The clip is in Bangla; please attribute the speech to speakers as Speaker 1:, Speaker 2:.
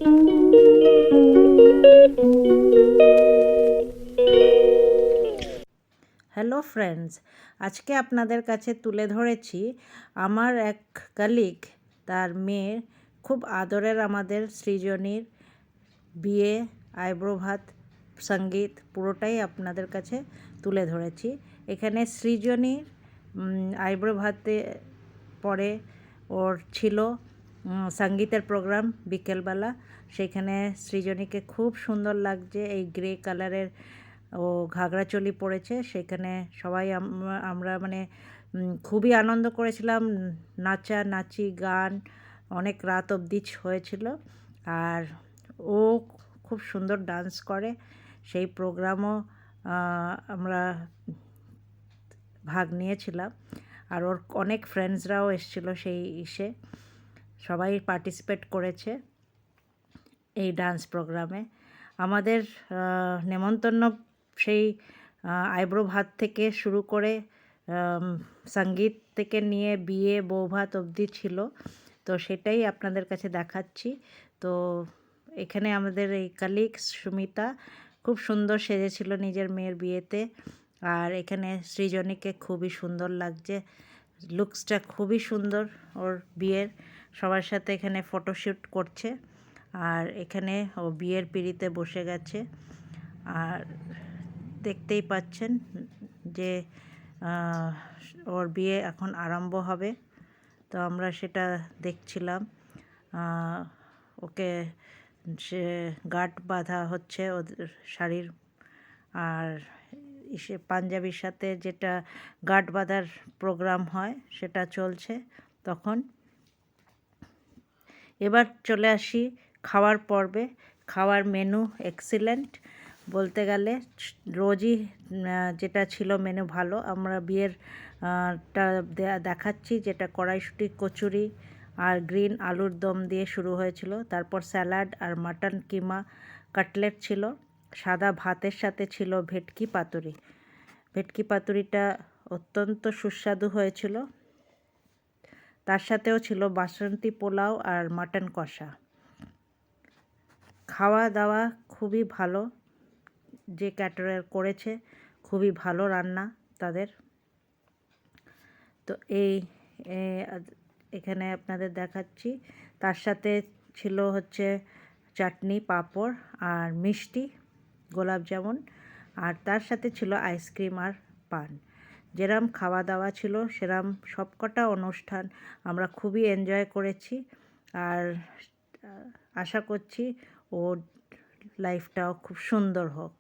Speaker 1: হ্যালো ফ্রেন্ডস, আজকে আপনাদের কাছে তুলে ধরেছি আমার এক কলিগ, তার মেয়ে খুব আদরের আমাদের সৃজনীর বিয়ে, আইব্রো ভাত, সঙ্গীত পুরোটাই আপনাদের কাছে তুলে ধরেছি। এখানে সৃজনীর আইব্রো ভাতে পরে ওর ছিল সঙ্গীতের প্রোগ্রাম বিকেলবেলা। সেখানে সৃজনীকে খুব সুন্দর লাগছে, এই গ্রে কালারের ও ঘাগরা চোলি পরেছে। সেখানে সবাই আমরা মানে খুবই আনন্দ করেছিলাম, নাচানাচি গান অনেক রাত অবধি হয়েছিল। আর ও খুব সুন্দর ডান্স করে, সেই প্রোগ্রামও আমরা ভাগ নিয়েছিলাম। আর ওর অনেক ফ্রেন্ডসরাও এসেছিল, সেই সবাই পার্টিসিপেট করেছে এই ডান্স প্রোগ্রামে। আমাদের নেমন্তন্ন সেই আইব্রো ভাত থেকে শুরু করে সঙ্গীত থেকে নিয়ে বিয়ে বৌভাত অবধি ছিল, তো সেটাই আপনাদের কাছে দেখাচ্ছি। তো এখানে আমাদের এই কলিগ সুমিতা খুব সুন্দর সেজেছিল নিজের মেয়ের বিয়েতে। আর এখানে সৃজনীকে খুবই সুন্দর লাগছে, লুকসটা খুবই সুন্দর ওর বিয়ের। সবার সাথে এখানে ফটোশ্যুট করছে, আর এখানে ও বিয়ের পিঁড়িতে বসে গেছে। আর দেখতেই পাচ্ছেন যে ওর বিয়ে এখন আরম্ভ হবে, তো আমরা সেটা দেখছিলাম। ওকে সে গাঁট বাঁধা হচ্ছে ওদের শাড়ির, আর পাঞ্জাবির সাথে যেটা গাঁট বাঁধার প্রোগ্রাম হয় সেটা চলছে তখন। এবার চলে আসি খাওয়ার পর্বে। খাওয়ার মেনু এক্সিলেন্ট বলতে গেলে, রোজই যেটা ছিল মেনু ভালো। আমরা বিয়ের টা দেখাচ্ছি, যেটা কড়াইশুঁটি কচুরি আর গ্রিন আলুর দম দিয়ে শুরু হয়েছিল। তারপর স্যালাড আর মাটন কিমা কাটলেট ছিল। সাদা ভাতের সাথে ছিল ভেটকি পাতুরি। ভেটকি পাতুরিটা অত্যন্ত সুস্বাদু হয়েছিল। তার সাথেও ছিল বাসন্তী পোলাও আর মাটন কষা। খাওয়া দাওয়া খুবই ভালো, যে ক্যাটারার করেছে খুবই ভালো রান্না তাদের। তো এখানে আপনাদের দেখাচ্ছি। তার সাথে ছিল হচ্ছে চাটনি, পাঁপড় আর মিষ্টি, গোলাপ জামুন, আর তার সাথে ছিল আইসক্রিম আর পান। যেরম খাওয়া দাওয়া ছিল সেরম সবকটা অনুষ্ঠান আমরা খুবই এনজয় করেছি। আর আশা করছি ওর লাইফটাও খুব সুন্দর হোক।